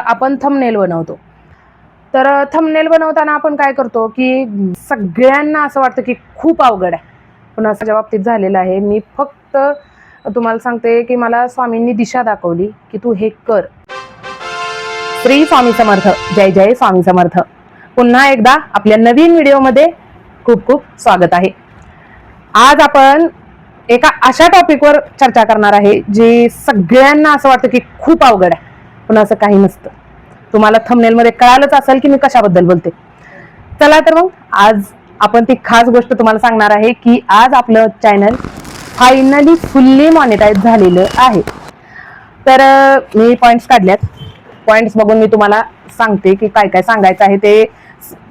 आपण थंबनेल बनवतो. तर थंबनेल बनवताना आपण काय करतो की सगळ्यांना असं वाटतं की खूप अवघड आहे, पण असं माझ्या बाबतीत झालेलं आहे. मी फक्त तुम्हाला सांगते की मला स्वामींनी दिशा दाखवली की तू हे कर. श्री स्वामी समर्थ. जय जय स्वामी समर्थ. पुन्हा एकदा आपल्या नवीन व्हिडिओमध्ये खूप खूप स्वागत आहे. आज आपण एका अशा टॉपिकवर चर्चा करणार आहे जी सगळ्यांना असं वाटतं की खूप अवघड आहे, पण असं काही नसतं. तुम्हाला थंबनेल मध्ये कळालंच असेल की मी कशाबद्दल बोलते. चला तर मग आज आपण ती खास गोष्ट तुम्हाला सांगणार आहे की आज आपलं चॅनल फायनली फुल्ली मॉनिटाईज झालेलं आहे. तर मी पॉइंट्स काढल्यात. पॉइंट्स बघून मी तुम्हाला सांगते की काय काय सांगायचं आहे. ते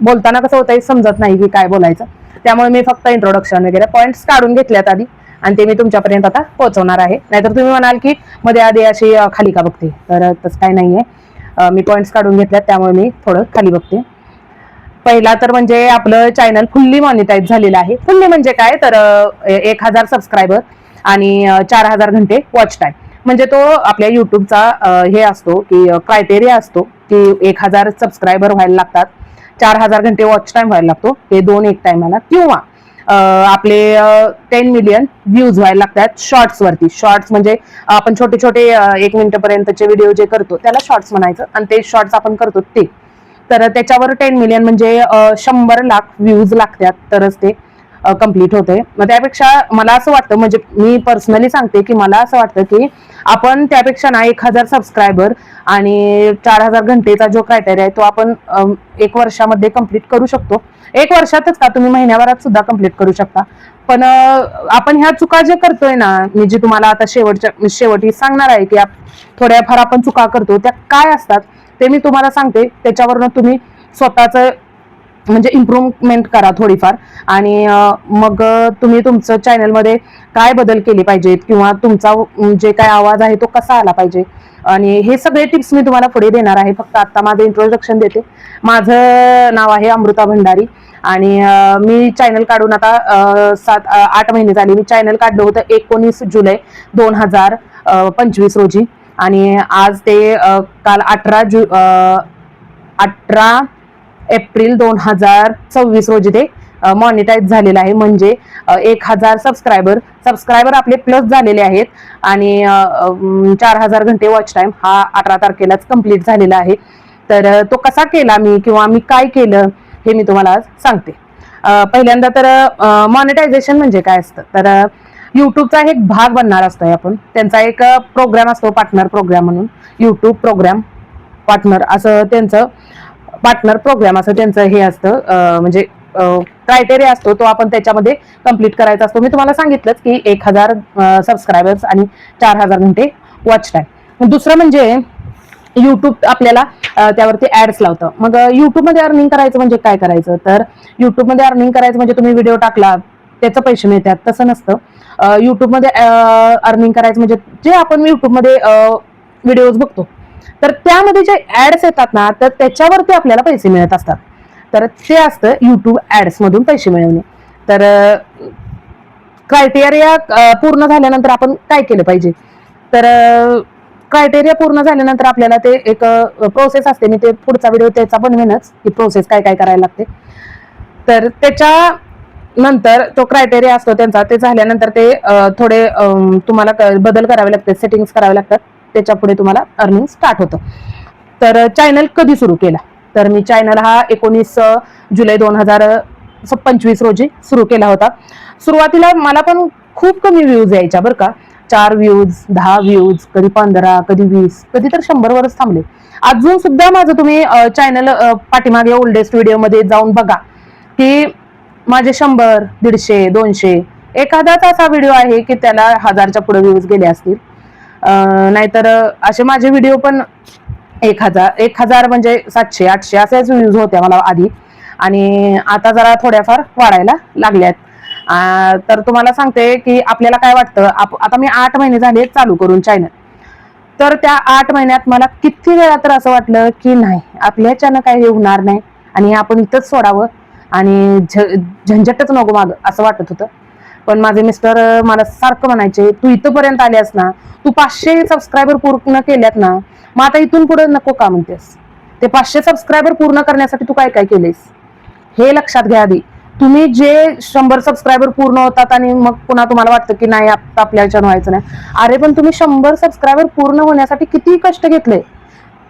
बोलताना कसं होतंय समजत नाही की काय बोलायचं, त्यामुळे मी फक्त इंट्रोडक्शन वगैरे पॉइंट्स काढून घेतल्यात आधी आणि ते मी तुमच्यापर्यंत आता पोहोचवणार आहे. नाहीतर तुम्ही म्हणाल की मध्ये आधी अशी खाली का बघते, तर तसं काही नाहीये. मी पॉइंट्स काढून घेतल्यात त्यामुळे मी थोडं खाली बघते. पहिला तर म्हणजे आपलं चॅनल फुल्ली मॉनिटाईज झालेलं आहे. फुल्ली म्हणजे काय तर 1000 सबस्क्रायबर आणि 4000 घंटे वॉच टाइम. म्हणजे तो आपल्या युट्यूबचा हे असतो की क्रायटेरिया असतो की 1000 सबस्क्रायबर व्हायला लागतात, 4000 घंटे वॉच टाइम व्हायला लागतो, हे दोन एक टाइमला, किंवा आपले 10 मिलियन व्ह्यूज व्हायला लागतात शॉर्ट्स वरती. शॉर्ट्स म्हणजे आपण छोटे छोटे 1 मिनिटापर्यंतचे व्हिडिओ जे करतो त्याला शॉर्ट्स म्हणायचं, आणि ते शॉर्ट्स आपण करतो ते. तर त्याच्यावर 10 मिलियन म्हणजे 100 लाख व्ह्यूज लागतात तरच ते कम्प्लीट होते. मग त्यापेक्षा मला असं वाटतं, म्हणजे मी पर्सनली सांगते की मला असं वाटतं की आपण त्यापेक्षा ना 1000 सबस्क्रायबर आणि 4000 घंटेचा जो क्रायटेरिया आहे तो आपण 1 वर्षामध्ये कम्प्लीट करू शकतो. 1 वर्षातच का, तुम्ही महिन्याभरात सुद्धा कम्प्लीट करू शकता. पण आपण ह्या चुका जे करतोय ना, मी जी तुम्हाला आता शेवटी सांगणार आहे की थोड्याफार आपण चुका करतो त्या काय असतात ते मी तुम्हाला सांगते. त्याच्यावरनं तुम्ही स्वतःच म्हणजे इम्प्रूव्हमेंट करा थोडीफार, आणि मग तुम्ही तुमचं चॅनलमध्ये काय बदल केले पाहिजेत किंवा तुमचा जे काय आवाज आहे तो कसा आला पाहिजे, आणि हे सगळे टिप्स मी तुम्हाला पुढे देणार आहे. फक्त आता माझं इंट्रोडक्शन देते. माझं नाव आहे अमृता भंडारी आणि मी चॅनल काढून आता 7-8 महिने झाले. मी चॅनल काढलं होतं 19 जुलै 2025 रोजी, आणि आज ते काल 18 एप्रिल 2026 रोजी ते मॉनिटाईज झालेलं आहे. म्हणजे 1000 सबस्क्रायबर आपले प्लस झालेले आहेत, आणि 4000 घंटे वॉच टाइम हा 18 तारखेलाच कम्प्लीट झालेला आहे. तर तो कसा केला मी, किंवा मी काय केलं हे मी तुम्हाला आज सांगते. पहिल्यांदा तर मॉनिटायझेशन म्हणजे काय असतं, तर युट्यूबचा एक भाग बनणार असतोय आपण. त्यांचा एक प्रोग्राम असतो, पार्टनर प्रोग्राम म्हणून. युट्यूब प्रोग्राम पार्टनर असं त्यांचं, पार्टनर प्रोग्राम असं त्यांचं हे असतं, म्हणजे क्रायटेरिया असतो तो आपण त्याच्यामध्ये कम्प्लीट करायचा असतो. मी तुम्हाला सांगितलंच की 1000 सबस्क्रायबर्स आणि 4000 घंटे वॉच टाइम. दुसरं म्हणजे युट्यूब आपल्याला त्यावरती ऍड्स लावतं. मग युट्यूबमध्ये अर्निंग करायचं म्हणजे काय करायचं, तर युट्यूबमध्ये अर्निंग करायचं म्हणजे तुम्ही व्हिडिओ टाकला त्याचं पैसे मिळतात, तसं नसतं. युट्यूबमध्ये अर्निंग करायचं म्हणजे जे आपण युट्यूबमध्ये व्हिडिओज बघतो तर त्यामध्ये जे ऍड्स येतात ना, तर त्याच्यावरती आपल्याला पैसे मिळत असतात. तर ते असतं युट्यूब ऍड्स मधून पैसे मिळवणे. तर क्रायटेरिया पूर्ण झाल्यानंतर आपण काय केलं पाहिजे, तर क्रायटेरिया पूर्ण झाल्यानंतर आपल्याला ते एक प्रोसेस असते. मी ते पुढचा व्हिडिओ त्याचा बनवेनच की प्रोसेस काय काय करायला लागते. तर त्याच्या नंतर तो क्रायटेरिया असतो त्यांचा, ते झाल्यानंतर ते थोडे तुम्हाला बदल करावे लागतात, सेटिंग्स करावे लागतात. त्याच्या पुढे तुम्हाला अर्निंग स्टार्ट होतं. तर चॅनल कधी सुरू केला, तर मी चॅनल हा 19 जुलै 2025 रोजी सुरू केला होता. सुरुवातीला मला पण खूप कमी व्ह्यूज यायच्या बरं का. 4 व्ह्यूज, 10 व्ह्यूज, कधी 15, कधी 20, कधी तर 100 वरच थांबले. अजून सुद्धा माझं तुम्ही चॅनल पाठीमागे ओल्डेस्ट व्हिडिओ मध्ये जाऊन बघा की माझे 100, 150, 200, एखादाच असा व्हिडिओ आहे की त्याला 1000च्या पुढे व्ह्यूज गेले असतील. नाहीतर असे माझे व्हिडिओ पण 1000 म्हणजे 700, 800 असेच व्ह्यूज होत्या मला आधी, आणि आता जरा थोड्याफार वाढायला लागल्यात. तर तुम्हाला सांगते की आपल्याला काय वाटतं, आता मी 8 महिने झाले चालू करून चॅनल. तर त्या 8 महिन्यात मला किती वेळा तर असं वाटलं की नाही, आपल्याच्यानं काही हे होणार नाही आणि आपण इथंच सोडावं आणि झंझटच नको माग असं वाटत होतं. पण माझे मिस्टर मला सारखं म्हणायचे, तू इथंपर्यंत आल्यास ना, तू 500 सबस्क्रायबर पूर्ण केल्यात ना, मग आता इथून पुढे नको का म्हणतेस? ते 500 सबस्क्रायबर पूर्ण करण्यासाठी तू काय काय केलेस हे लक्षात घ्या आधी. तुम्ही जे 100 सबस्क्रायबर पूर्ण होतात आणि मग पुन्हा तुम्हाला वाटतं की नाही आता आपल्या ह्याच्यानं व्हायचं नाही, अरे पण तुम्ही 100 सबस्क्रायबर पूर्ण होण्यासाठी किती कष्ट घेतले,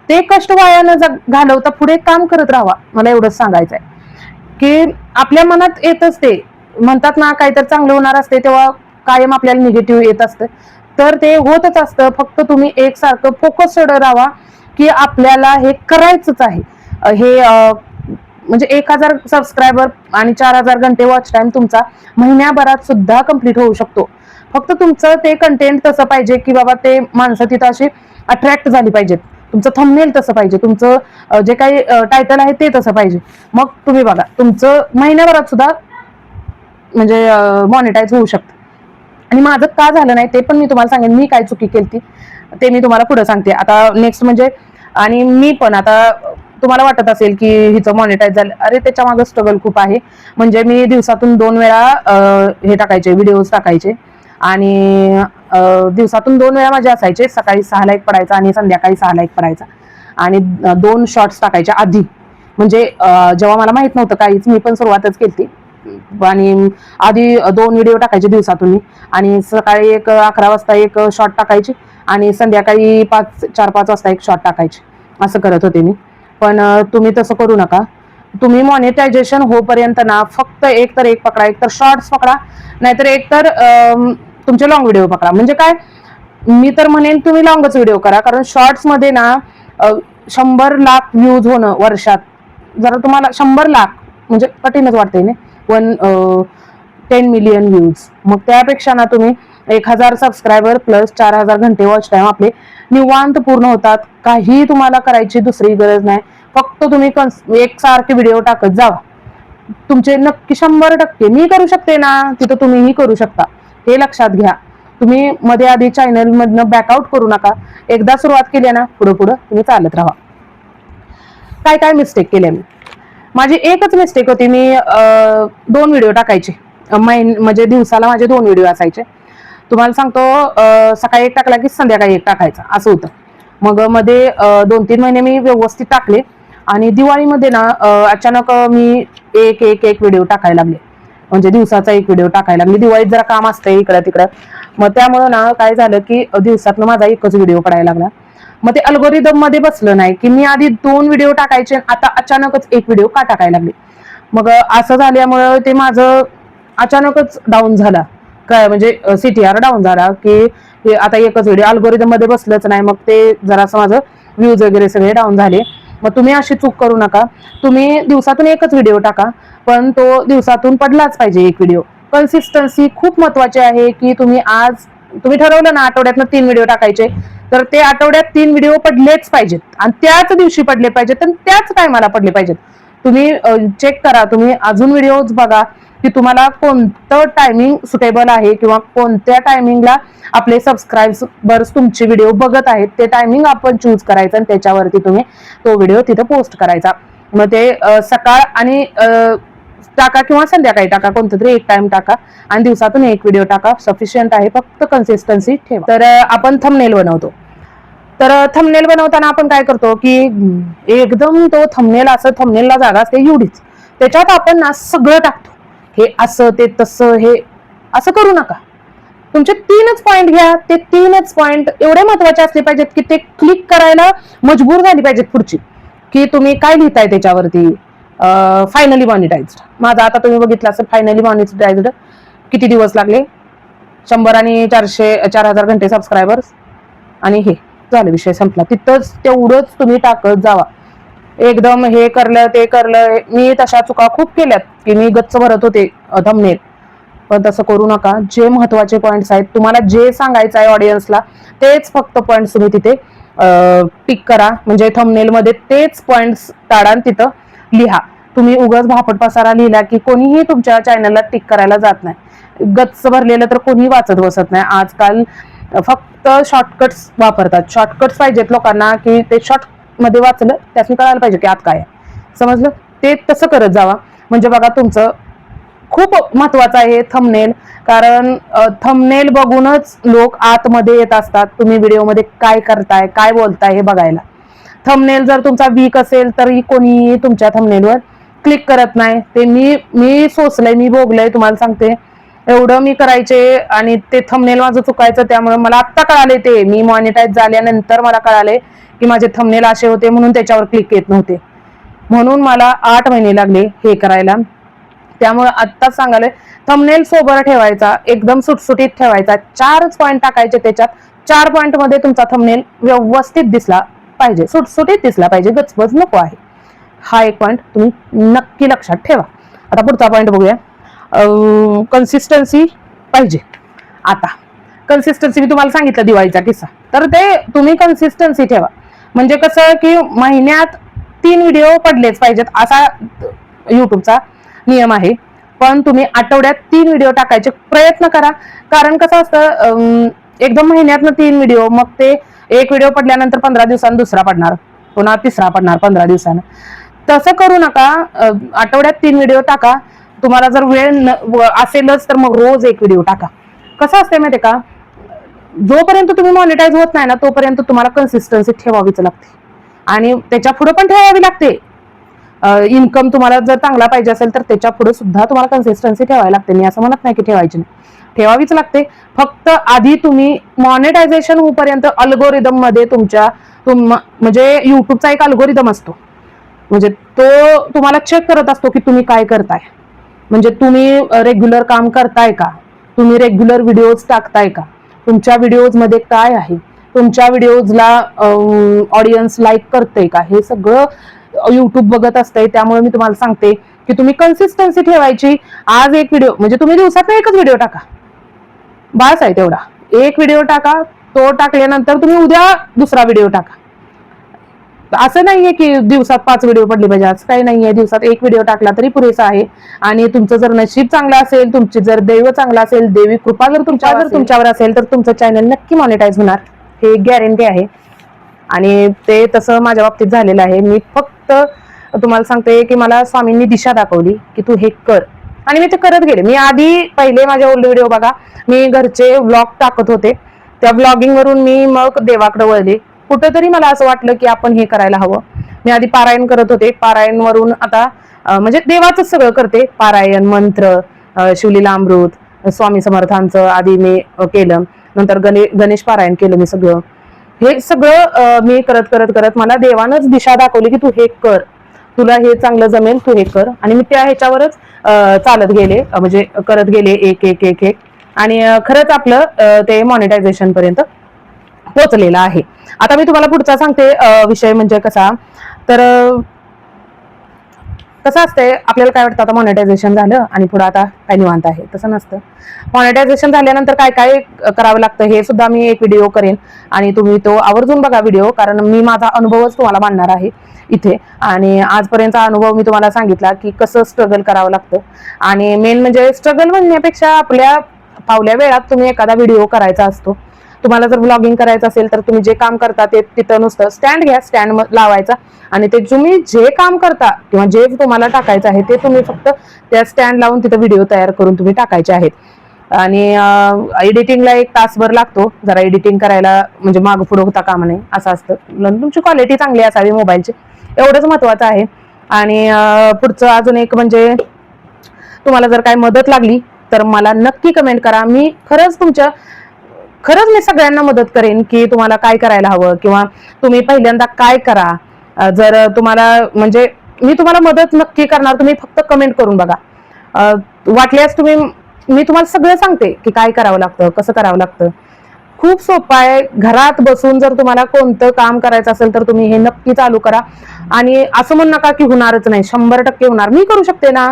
ते कष्ट वाया न घालवता पुढे काम करत राहावा. मला एवढंच सांगायचंय की आपल्या मनात येतच ते म्हणतात ना, काहीतरी चांगलं होणार असते तेव्हा कायम आपल्याला निगेटिव्ह येत असतं, तर ते होतच असतं. फक्त तुम्ही एकसारखं फोकस्ड राहावा की आपल्याला हे करायचंच आहे. हे म्हणजे 1000 सबस्क्रायबर आणि 4000 घंटे वॉच टाइम तुमचा महिन्याभरात सुद्धा कंप्लीट होऊ शकतो. फक्त तुमचं ते कंटेंट तसं पाहिजे की बाबा ते माणसं तिथं अशी अट्रॅक्ट झाली पाहिजेत, तुमचं थंबनेल तसं पाहिजे, तुमचं जे काही टायटल आहे ते तसं पाहिजे. मग तुम्ही बघा तुमचं महिन्याभरात सुद्धा म्हणजे मॉनिटाईज होऊ शकतं. आणि माझं का झालं नाही ते पण मी तुम्हाला सांगेन, मी काय चुकी केली ते मी तुम्हाला पुढे सांगते आता नेक्स्ट. म्हणजे आणि मी पण आता तुम्हाला वाटत असेल की हिचं मॉनिटाईज झालं, अरे त्याच्या मागे स्ट्रगल खूप आहे. म्हणजे मी दिवसातून 2 वेळा हे टाकायचे, व्हिडिओज टाकायचे आणि दिवसातून 2 वेळा माझे असायचे, सकाळी 6ला एक पडायचा आणि संध्याकाळी 6ला एक पडायचा. आणि 2 शॉर्ट्स टाकायचे आधी, म्हणजे जेव्हा मला माहित नव्हतं काहीच, मी पण सुरुवातच केली आणि आधी 2 व्हिडिओ टाकायचे दिवसातून मी, आणि सकाळी एक 11 वाजता एक शॉर्ट टाकायची आणि संध्याकाळी 4-5 वाजता एक शॉर्ट टाकायची, असं करत होते मी. पण तुम्ही तसं करू नका. तुम्ही मॉनिटायझेशन होईपर्यंत ना फक्त एक तर पकडा, एक तर शॉर्ट्स पकडा, नाहीतर एक तर तुमचे लॉंग व्हिडिओ पकडा. म्हणजे काय, मी तर म्हणेन तुम्ही लॉंगच व्हिडिओ करा, कारण शॉर्ट्स मध्ये ना 100 लाख व्ह्यूज होणं वर्षात, जरा तुम्हाला 100 लाख म्हणजे कठीणच वाटतंय ना, 10 मिलियन व्ह्यूज. मग त्यापेक्षा ना तुम्ही 1000 सबस्क्रायबर प्लस 4000 घंटे वॉच टाइम आपले निवांत पूर्ण होतात. काही तुम्हाला करायची दुसरी गरज नाही, फक्त तुम्ही एकसारखे व्हिडिओ टाकत जावा. तुमचे नक्की 100% मी करू शकते ना, तिथं तुम्हीही करू शकता, हे लक्षात घ्या. तुम्ही मध्ये आधी चॅनल मधनं बॅकआउट करू नका. एकदा सुरुवात केली ना, पुढे तुम्ही चालत राहा. काय काय मिस्टेक केल्या मी, माझी एकच मिस्टेक होती, मी 2 व्हिडिओ टाकायचे म्हणजे दिवसाला माझे 2 व्हिडिओ असायचे. तुम्हाला सांगतो सकाळी एक टाकला की संध्याकाळी एक टाकायचा, असं होतं. मग मध्ये 2-3 महिने मी व्यवस्थित टाकले आणि दिवाळीमध्ये ना अचानक मी एक व्हिडिओ टाकायला लागले, म्हणजे दिवसाचा एक व्हिडिओ टाकायला लागले. दिवाळीत जरा काम असतंय इकडं तिकडं, मग त्यामुळं ना काय झालं की दिवसातनं माझा एकच व्हिडिओ पडायला लागला. मग ते अल्गोरिदम मध्ये बसलं नाही की मी आधी 2 व्हिडिओ टाकायचे, आता अचानकच एक व्हिडिओ का टाकायला लागले. मग असं झाल्यामुळं ते माझं अचानकच डाऊन झाला, काय म्हणजे CTR डाऊन झाला की आता एकच व्हिडिओ अल्गोरिदम मध्ये बसलंच नाही. मग ते जरासं माझं व्ह्यूज वगैरे सगळे डाऊन झाले. मग तुम्ही अशी चूक करू नका, तुम्ही दिवसातून एकच व्हिडिओ टाका, पण तो दिवसातून पडलाच पाहिजे एक व्हिडिओ. कन्सिस्टन्सी खूप महत्वाची आहे की तुम्ही ठरवलं ना आठवड्यातनं 3 व्हिडिओ टाकायचे, तर ते आठवड्यात 3 व्हिडिओ पडलेच पाहिजेत आणि त्याच दिवशी पडले पाहिजेत आणि त्याच टायमाला पडले पाहिजेत. तुम्ही चेक करा, तुम्ही अजून व्हिडिओज बघा की तुम्हाला कोणतं टायमिंग सुटेबल आहे किंवा कोणत्या टायमिंगला आपले सबस्क्रायबर्स तुमचे व्हिडिओ बघत आहेत, ते टायमिंग आपण चूज करायचं आणि त्याच्यावरती तुम्ही तो व्हिडिओ तिथं पोस्ट करायचा. मग ते सकाळ आणि टाका किंवा संध्याकाळी टाका, कोणतं तरी एक टाइम टाका आणि दिवसातून एक व्हिडिओ टाका, सफिशियंट आहे. फक्त कन्सिस्टन्सी ठेवा. तर आपण थंबनेल बनवतो, तर थंबनेल बनवताना आपण काय करतो की एकदम तो थंबनेल असं, थंबनेलला जागा असते एवढीच, त्याच्यात आपण ना सगळं टाकतो, हे असं ते तसं, हे असं करू नका. तुमचे 3च पॉइंट घ्या, ते 3च पॉइंट एवढे महत्वाचे असले पाहिजेत की ते क्लिक करायला मजबूर झाली पाहिजेत पुढची, की तुम्ही काय लिहिताय त्याच्यावरती. फायनली मॉनिटाइज्ड, माझा आता तुम्ही बघितलं असं फायनली मॉनिटाइज्ड किती दिवस लागले, 100 आणि 4000 घंटे सबस्क्रायबर्स, आणि हे झालं, विषय संपला. तिथंच तेवढंच तुम्ही टाकत जावा. एकदम हे करलं ते करलं, मी तशा चुका खूप केल्यात की मी गच्च भरत होते थंबनेल, पण तसं करू नका. जे महत्वाचे पॉइंट्स आहेत, तुम्हाला जे सांगायचं आहे ऑडियन्सला, तेच फक्त पॉइंट्स तुम्ही तिथे टिक करा. म्हणजे थंबनेल मध्ये तेच पॉइंट्स काढा आणि तिथं लिहा. तुम्ही उगाच भापट पसारा लिहिला की कोणीही तुमच्या चॅनलला टिक करायला जात नाही. गच्च भरलेलं तर कोणी वाचत बसत नाही. आजकाल फक्त शॉर्टकट्स वापरतात, शॉर्टकट्स पाहिजेत लोकांना की ते शॉर्ट मध्ये वाचलं त्यातून कळायला पाहिजे की आत काय आहे, समजलं. ते तसं करत जावा. म्हणजे बघा तुमचं खूप महत्वाचं आहे थंबनेल, कारण थंबनेल बघूनच लोक आतमध्ये येत असतात, तुम्ही व्हिडिओमध्ये काय करताय, काय बोलताय हे बघायला. थंबनेल जर तुमचा वीक असेल तरी कोणी तुमच्या थंबनेलवर क्लिक करत नाही. ते मी सोचलंय, मी भोगलंय, तुम्हाला सांगते. एवढं मी करायचे आणि ते थंबनेल माझं चुकायचं, त्यामुळे मला आत्ता कळाले. ते मी मॉनिटाईज झाल्यानंतर मला कळाले की माझे थंबनेल असे होते, म्हणून त्याच्यावर क्लिक येत नव्हते. म्हणून मला 8 महिने लागले हे करायला. त्यामुळे आत्ताच सांगायला, थंबनेल सोबर ठेवायचा, एकदम सुटसुटीत ठेवायचा. 4च पॉईंट टाकायचे त्याच्यात. 4 पॉईंट मध्ये तुमचा थंबनेल व्यवस्थित दिसला पाहिजे, सुटसुटीत दिसला पाहिजे, गचबच नको आहे. हा एक पॉईंट तुम्ही नक्की लक्षात ठेवा. आता पुढचा पॉईंट बघूया. कन्सिस्टन्सी पाहिजे. आता कन्सिस्टन्सी मी तुम्हाला सांगितलं दिवाळीचा किस्सा, तर ते तुम्ही कन्सिस्टन्सी ठेवा. म्हणजे कसं की महिन्यात 3 व्हिडिओ पडलेच पाहिजेत असा युट्यूबचा नियम आहे. पण तुम्ही आठवड्यात 3 व्हिडिओ टाकायचे प्रयत्न करा. कारण कसं असतं, एकदम महिन्यातनं 3 व्हिडिओ, मग ते एक व्हिडिओ पडल्यानंतर 15 दिवसांनी दुसरा पडणार, पुन्हा तिसरा पडणार 15 दिवसानं. तसं करू नका. आठवड्यात 3 व्हिडिओ टाका. तुम्हाला जर वेळ असेलच तर मग रोज एक व्हिडिओ टाका. कसं असते माहिती का, जोपर्यंत तुम्ही मॉनिटाईज होत नाही ना तोपर्यंत तुम्हाला कन्सिस्टन्सी ठेवावीच लागते आणि त्याच्या पुढे पण ठेवावी लागते. इन्कम तुम्हाला जर चांगला पाहिजे असेल तर त्याच्या पुढे सुद्धा तुम्हाला कन्सिस्टन्सी ठेवावी लागते. मी असं म्हणत नाही की ठेवायची नाही, ठेवावीच लागते. फक्त आधी तुम्ही मॉनिटायझेशन होईपर्यंत अल्गोरिदम मध्ये म्हणजे युट्यूबचा एक अल्गोरिदम असतो, म्हणजे तो तुम्हाला चेक करत असतो की तुम्ही काय करताय. म्हणजे तुम्ही रेग्युलर काम करताय का, तुम्ही रेग्युलर व्हिडिओज टाकताय का, तुमच्या व्हिडिओज मध्ये काय आहे, तुमच्या व्हिडिओजला ऑडियन्स लाईक करते का, हे सगळं युट्यूब बघत असतंय. त्यामुळे मी तुम्हाला सांगते की तुम्ही कन्सिस्टन्सी ठेवायची. आज एक व्हिडिओ, म्हणजे तुम्ही दिवसात एकच व्हिडिओ टाका, बास आहे तेवढा. एक व्हिडिओ टाका, तो टाकल्यानंतर तुम्ही उद्या दुसरा व्हिडिओ टाका. असं नाहीये की दिवसात 5 व्हिडिओ पडले पाहिजे, असं काही नाहीये. दिवसात एक व्हिडिओ टाकला तरी पुरेसा आहे. आणि तुमचं जर नशीब चांगलं असेल, तुमची जर दैव चांगला असेल, देवी कृपा जर तुमच्यावर असेल तर तुमचं चॅनल नक्की मॉनिटाईज होणार, हे गॅरंटी आहे. आणि ते तसं माझ्या बाबतीत झालेलं आहे. मी फक्त तुम्हाला सांगते की मला स्वामींनी दिशा दाखवली की तू हे कर, आणि मी ते करत गेले. मी आधी पहिले माझे ओल्ड व्हिडिओ बघा, मी घरचे व्लॉग टाकत होते. त्या व्लॉगिंग वरून मी मग देवाकडे वळले. कुठंतरी मला असं वाटलं की आपण हे करायला हवं. मी आधी पारायण करत होते, पारायण वरून आता म्हणजे देवाचंच सगळं करते. पारायण, मंत्र, शिवलीलामृत, स्वामी समर्थांचं आधी मी केलं. नंतर गणेश पारायण केलं मी सगळं. हे सगळं मी करत करत करत मला देवानच दिशा दाखवली की तू हे कर, तुला हे चांगलं जमेल, तू हे कर. आणि मी त्या ह्याच्यावरच चालत गेले, म्हणजे करत गेले एक एक एक एक, आणि खरंच आपलं ते मॉनिटायझेशन पर्यंत पोहोचलेलं आहे. आता मी तुम्हाला पुढचा सांगते विषय. म्हणजे कसा, तर कसं असतंय, आपल्याला काय वाटतं आता मॉनिटायझेशन झालं आणि पुढे आता काय निवांत आहे, तसं नसतं. मॉनिटायझेशन झाल्यानंतर काय काय करावं लागतं हे सुद्धा मी एक व्हिडिओ करेन, आणि तुम्ही तो आवर्जून बघा व्हिडिओ, कारण मी माझा अनुभवच तुम्हाला मांडणार आहे इथे. आणि आजपर्यंतचा अनुभव मी तुम्हाला सांगितला की कसं स्ट्रगल करावं लागतं. आणि मेन म्हणजे स्ट्रगल म्हणण्यापेक्षा आपल्या फावल्या वेळात तुम्ही एखादा व्हिडिओ करायचा असतो. तुम्हाला जर व्लॉगिंग करायचं असेल तर तुम्ही जे काम करता ते तिथं नुसतं स्टँड घ्या, स्टँड लावायचा, आणि ते तुम्ही जे काम करता किंवा जे तुम्हाला टाकायचं आहे ते तुम्ही फक्त त्या स्टँड लावून तिथं व्हिडिओ तयार करून तुम्ही टाकायचे आहेत. आणि एडिटिंगला 1 तासभर लागतो. जरा एडिटिंग करायला म्हणजे मागं पुढं होता कामा नये असं असतं. तुमची क्वालिटी चांगली असावी मोबाईलची, एवढंच महत्वाचं आहे. आणि पुढचं अजून एक म्हणजे, तुम्हाला जर काय मदत लागली तर मला नक्की कमेंट करा. मी खरंच मी सगळ्यांना मदत करेन की तुम्हाला काय करायला हवं, किंवा तुम्ही पहिल्यांदा काय करा. जर तुम्हाला म्हणजे मी तुम्हाला मदत नक्की करणार, तुम्ही फक्त कमेंट करून बघा. वाटल्यास मी तुम्हाला सगळं सांगते की काय करावं लागतं, कसं करावं लागतं. खूप सोपं आहे. घरात बसून जर तुम्हाला कोणतं काम करायचं असेल तर तुम्ही हे नक्की चालू करा. आणि असं म्हणू नका की होणारच नाही, 100% होणार. मी करू शकते ना,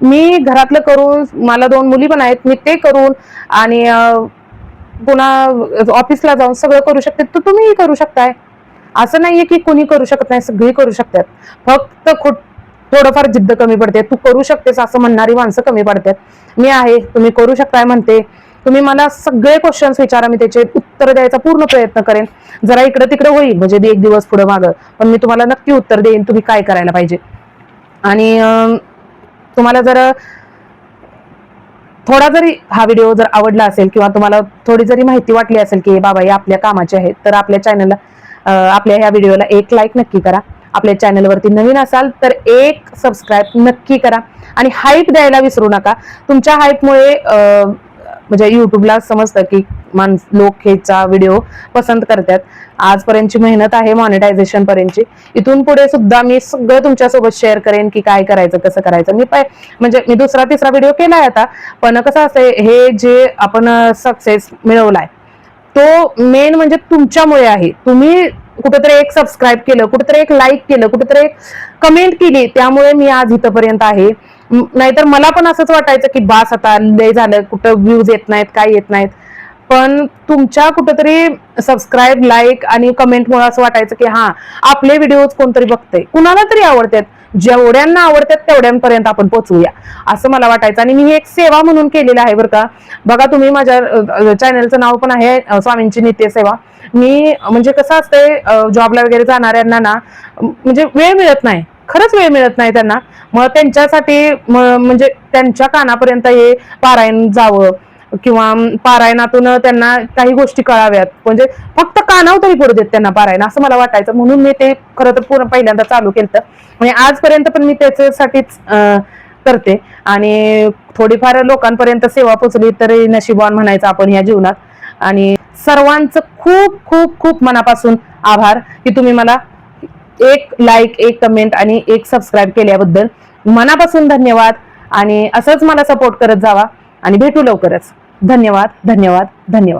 मी घरातलं करून, मला 2 मुली पण आहेत, मी ते करून आणि पुन्हा ऑफिसला जाऊन सगळं करू शकते, तर तुम्हीही करू शकताय. असं नाहीये की कोणी करू शकत नाही, सगळी करू शकतात. फक्त थोडंफार जिद्द कमी पडते. तू करू शकतेस असं म्हणणारी माणसं कमी पडतात. मी आहे, तुम्ही करू शकताय म्हणते. तुम्ही मला सगळे क्वेश्चन्स विचारा, मी त्याचे उत्तर द्यायचा पूर्ण प्रयत्न करेन. जरा इकडे तिकडे होईल, म्हणजे एक दिवस पुढे मागं, पण मी तुम्हाला नक्की उत्तर देईन तुम्ही काय करायला पाहिजे. आणि तुम्हाला जर थोडा जरी हा व्हिडिओ जर आवडला असेल किंवा तुम्हाला थोडी जरी माहिती वाटली असेल की बाबा हे आपल्या कामाचे आहेत, तर आपल्या चॅनलला आपल्या ह्या व्हिडिओला एक लाईक नक्की करा. आपल्या चॅनलवरती नवीन असाल तर एक सबस्क्राईब नक्की करा आणि हाईप द्यायला विसरू नका. तुमच्या हाईपमुळे म्हणजे युट्यूबला समजतं की लोक ह्याचा व्हिडिओ पसंत करतात. आजपर्यंतची मेहनत आहे मॉनिटायझेशन पर्यंतची. इथून पुढे सुद्धा मी सगळं तुमच्यासोबत शेअर करेन की काय करायचं, कसं करायचं. मी दुसरा तिसरा व्हिडिओ केलाय आता, पण कसं असतंय, हे जे आपण सक्सेस मिळवलाय तो मेन म्हणजे तुमच्यामुळे आहे. तुम्ही कुठेतरी एक सबस्क्राईब केलं, कुठेतरी एक लाईक केलं, कुठेतरी एक कमेंट केली, त्यामुळे मी आज इथपर्यंत आहे. नाहीतर मला पण असंच वाटायचं की बास आता लय झालं, कुठं व्ह्यूज येत नाहीत, काय येत नाहीत. पण तुमच्या कुठेतरी सबस्क्राईब, लाईक आणि कमेंटमुळे असं वाटायचं की हा आपले व्हिडिओज कोणतरी बघतंय, कुणाला तरी आवडतात, जेवढ्यांना आवडतात तेवढ्यांपर्यंत आपण पोहोचूया, असं मला वाटायचं. आणि मी ही एक सेवा म्हणून केलेलं आहे बरं का. बघा तुम्ही, माझ्या चॅनलचं नाव पण आहे स्वामींची नित्य सेवा. मी म्हणजे कसं असतंय, जॉबला वगैरे जाणाऱ्यांना ना म्हणजे वेळ मिळत नाही, खरंच वेळ मिळत नाही त्यांना. मग त्यांच्यासाठी म्हणजे त्यांच्या कानापर्यंत हे पारायण जावं किंवा पारायणातून त्यांना काही गोष्टी कळाव्यात, म्हणजे फक्त कानावर तरी पडू देत त्यांना पारायण, असं मला वाटायचं. म्हणून मी ते खरं तर पूर्ण पहिल्यांदा चालू केलं. म्हणजे आजपर्यंत पण मी त्याच्यासाठीच करते आणि थोडीफार लोकांपर्यंत सेवा पोचली तरी नशिबान म्हणायचं आपण या जीवनात. आणि सर्वांचं खूप खूप खूप मनापासून आभार की तुम्ही मला एक लाईक, एक कमेंट आणि एक सबस्क्राईब केल्याबद्दल मनापासून धन्यवाद. आणि असंच मला सपोर्ट करत जावा आणि भेटू लवकरच. धन्यवाद, धन्यवाद, धन्यवाद.